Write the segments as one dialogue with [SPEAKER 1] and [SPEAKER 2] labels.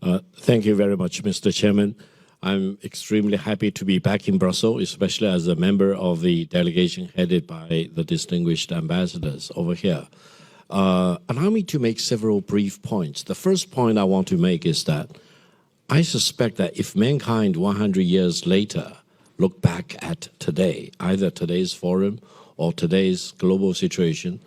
[SPEAKER 1] Thank you very much, Mr. Chairman. I'm extremely happy to be back in Brussels, especially as a member of the delegation headed by the distinguished ambassadors over here. Allow me to make several brief points. The first point I want to make is that I suspect that if mankind 100 years later look back at today, either today's forum or today's global situation,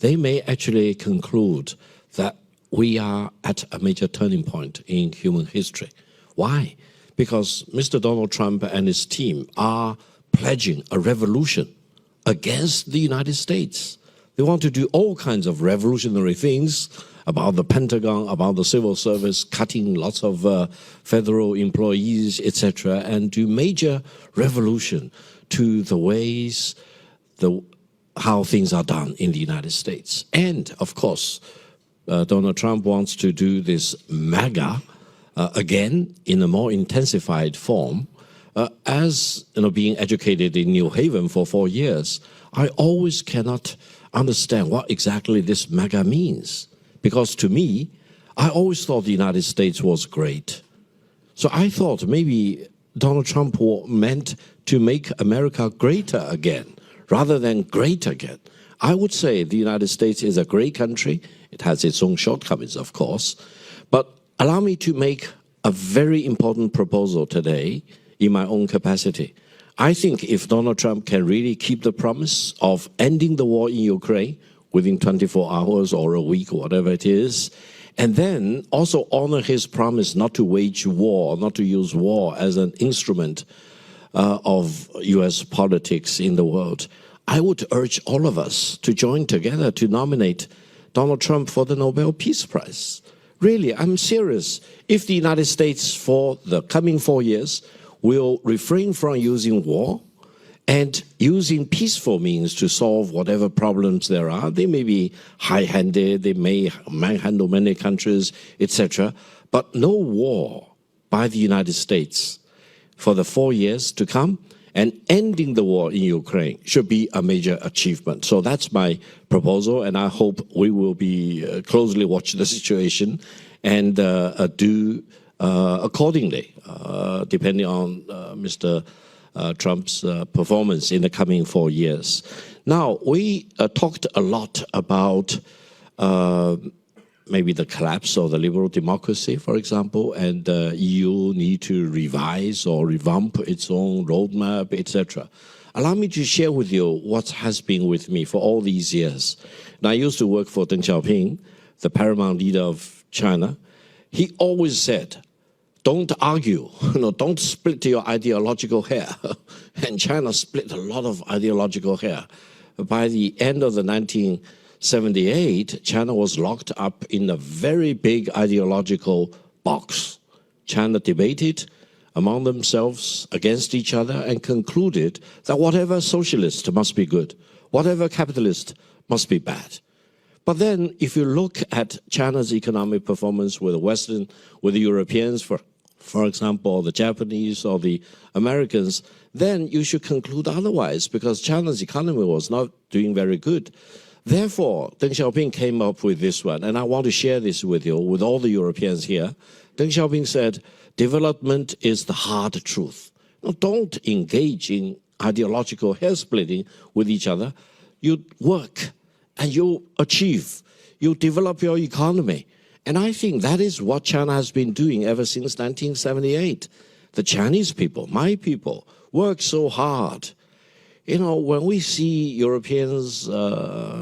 [SPEAKER 1] they may actually conclude that we are at a major turning point in human history. Why? Because Mr. Donald Trump and his team are pledging a revolution against the United States. They want to do all kinds of revolutionary things about the Pentagon, about the civil service, cutting lots of federal employees, etc., and do major revolution to the ways, how things are done in the United States. And, of course, Donald Trump wants to do this MAGA again in a more intensified form. As being educated in New Haven for 4 years, I always cannot understand what exactly this MAGA means. Because to me, I always thought the United States was great. So I thought maybe Donald Trump meant to make America greater again, rather than great again. I would say the United States is a great country. It has its own shortcomings, of course. But allow me to make a very important proposal today in my own capacity. I think if Donald Trump can really keep the promise of ending the war in Ukraine within 24 hours or a week, or whatever it is, and then also honor his promise not to wage war, not to use war as an instrument of U.S. politics in the world, I would urge all of us to join together to nominate Donald Trump for the Nobel Peace Prize. Really, I'm serious. If the United States for the coming 4 years will refrain from using war and using peaceful means to solve whatever problems there are, they may be high-handed, they may manhandle many countries, etc., but no war by the United States for the 4 years to come, and ending the war in Ukraine should be a major achievement. So that's my proposal, and I hope we will be closely watch the situation and do accordingly, depending on Mr. Trump's performance in the coming 4 years. Now, we talked a lot about maybe the collapse of the liberal democracy, for example, and the EU need to revise or revamp its own roadmap, etc. Allow me to share with you what has been with me for all these years. And I used to work for Deng Xiaoping, the paramount leader of China. He always said, don't argue, don't split your ideological hair. And China split a lot of ideological hair. By the end of the 1978, China was locked up in a very big ideological box. China debated among themselves against each other and concluded that whatever socialist must be good, whatever capitalist must be bad. But then if you look at China's economic performance with the Europeans, for example, or the Japanese or the Americans, then you should conclude otherwise, because China's economy was not doing very good. Therefore, Deng Xiaoping came up with this one, and I want to share this with you, with all the Europeans here. Deng Xiaoping said, development is the hard truth. Now, don't engage in ideological hair-splitting with each other. You work and you achieve. You develop your economy. And I think that is what China has been doing ever since 1978. The Chinese people, my people, work so hard. When we see Europeans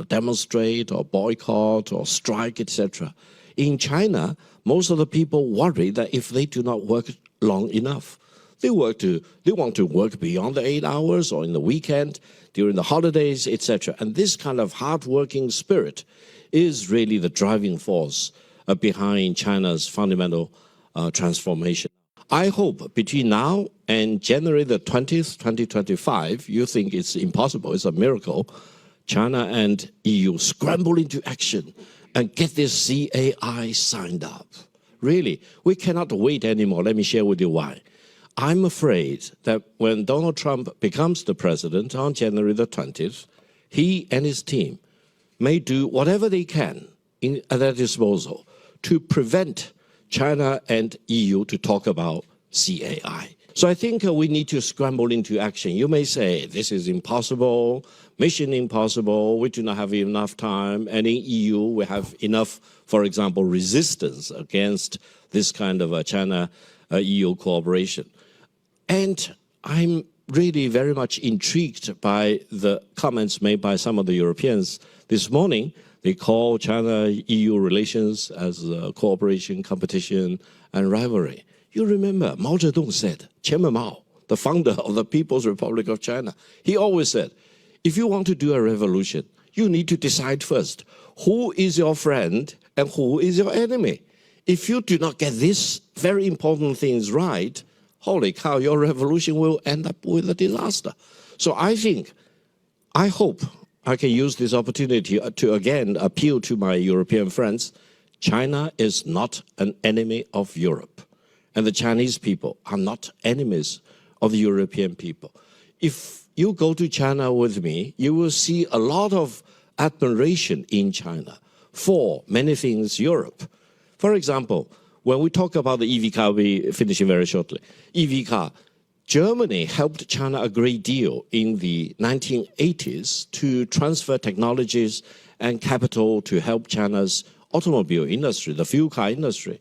[SPEAKER 1] demonstrate or boycott or strike, etc., in China, most of the people worry that if they do not work long enough, they want to work beyond the 8 hours or in the weekend, during the holidays, etc. And this kind of hard-working spirit is really the driving force behind China's fundamental transformation. I hope between now and January the 20th, 2025, you think it's impossible, it's a miracle, China and EU scramble into action and get this CAI signed up. Really, we cannot wait anymore. Let me share with you why. I'm afraid that when Donald Trump becomes the president on January the 20th, he and his team may do whatever they can at their disposal to prevent China and EU to talk about CAI. So I think we need to scramble into action. You may say, this is impossible, mission impossible, we do not have enough time, and in EU we have enough, for example, resistance against this kind of China-EU cooperation. And I'm really very much intrigued by the comments made by some of the Europeans this morning. They call China-EU relations as cooperation, competition, and rivalry. You remember Mao Zedong said, Chairman Mao, the founder of the People's Republic of China, he always said, if you want to do a revolution, you need to decide first who is your friend and who is your enemy. If you do not get these very important things right, holy cow, your revolution will end up with a disaster. So I hope I can use this opportunity to again appeal to my European friends. China is not an enemy of Europe. And the Chinese people are not enemies of the European people. If you go to China with me, you will see a lot of admiration in China for many things Europe. For example, when we talk about the EV car, I'll be finishing very shortly. EV car, Germany helped China a great deal in the 1980s to transfer technologies and capital to help China's automobile industry, the fuel car industry.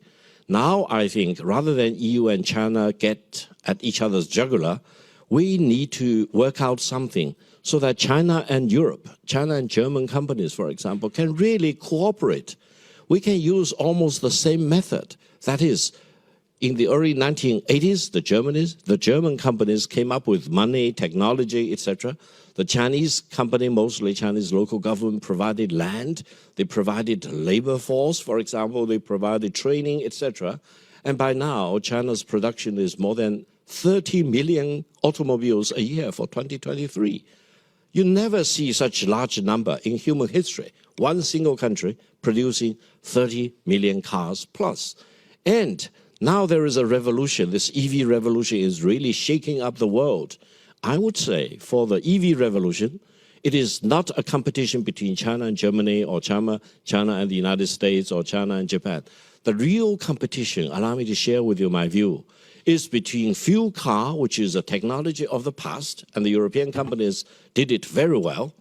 [SPEAKER 1] Now, I think, rather than EU and China get at each other's jugular, we need to work out something so that China and Europe, China and German companies, for example, can really cooperate. We can use almost the same method. That is, in the early 1980s, the German companies came up with money, technology, etc. The Chinese company, mostly Chinese local government, provided land. They provided labor force, for example. They provided training, etc. And by now, China's production is more than 30 million automobiles a year for 2023. You never see such a large number in human history. One single country producing 30 million cars plus. And now there is a revolution. This EV revolution is really shaking up the world. I would say for the EV revolution, it is not a competition between China and Germany or China and the United States or China and Japan. The real competition, allow me to share with you my view, is between fuel car, which is a technology of the past, and the European companies did it very well,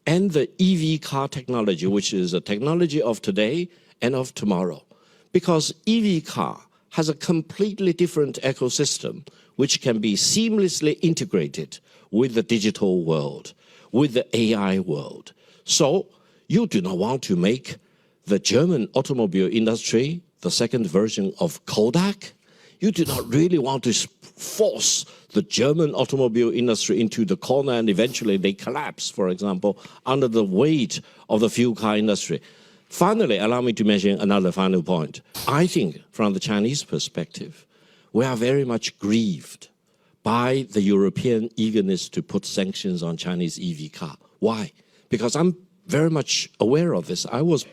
[SPEAKER 1] and the EV car technology, which is a technology of today and of tomorrow. Because EV car has a completely different ecosystem which can be seamlessly integrated with the digital world, with the AI world. So you do not want to make the German automobile industry the second version of Kodak. You do not really want to force the German automobile industry into the corner and eventually they collapse, for example, under the weight of the fuel car industry. Finally, allow me to mention another final point. I think from the Chinese perspective, we are very much grieved by the European eagerness to put sanctions on Chinese EV car. Why? Because I'm very much aware of this. I was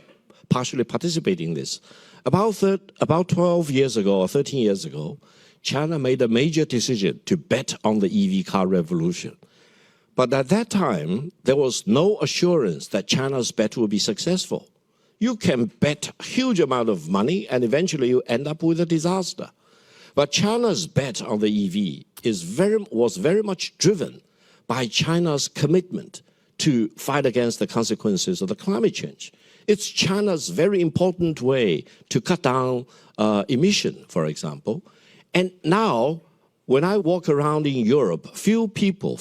[SPEAKER 1] partially participating in this. About 12 years ago or 13 years ago, China made a major decision to bet on the EV car revolution. But at that time, there was no assurance that China's bet would be successful. You can bet a huge amount of money and eventually you end up with a disaster. But China's bet on the EV was very much driven by China's commitment to fight against the consequences of the climate change. It's China's very important way to cut down emission, for example. And now, when I walk around in Europe, few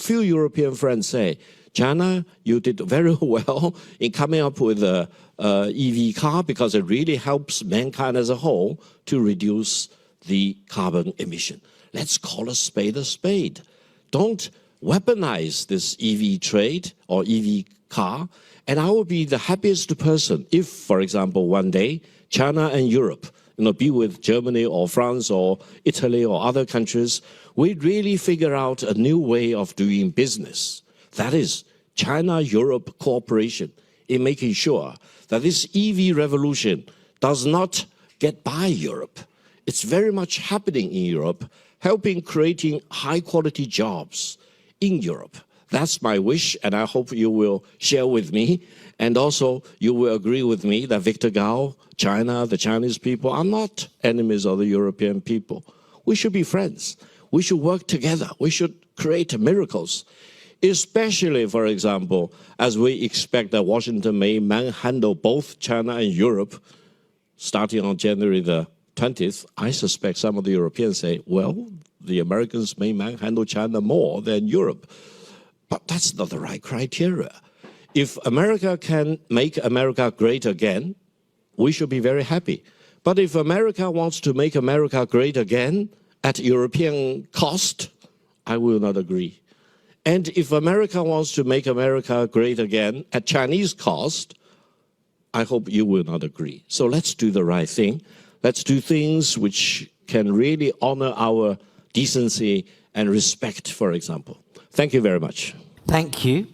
[SPEAKER 1] European friends say, China, you did very well in coming up with a EV car because it really helps mankind as a whole to reduce the carbon emission. Let's call a spade a spade. Don't weaponize this EV trade or EV car. And I will be the happiest person if, for example, one day China and Europe, be with Germany or France or Italy or other countries, we really figure out a new way of doing business. That is China-Europe cooperation in making sure that this EV revolution does not get by Europe. It's very much happening in Europe, helping creating high-quality jobs in Europe. That's my wish, and I hope you will share with me. And also, you will agree with me that Victor Gao, China, the Chinese people are not enemies of the European people. We should be friends. We should work together. We should create miracles, especially, for example, as we expect that Washington may manhandle both China and Europe starting on January the 20th. I suspect some of the Europeans say, well, the Americans may manhandle China more than Europe. But that's not the right criteria. If America can make America great again, we should be very happy. But if America wants to make America great again at European cost, I will not agree. And if America wants to make America great again at Chinese cost, I hope you will not agree. So let's do the right thing. Let's do things which can really honor our decency and respect, for example. Thank you very much.
[SPEAKER 2] Thank you.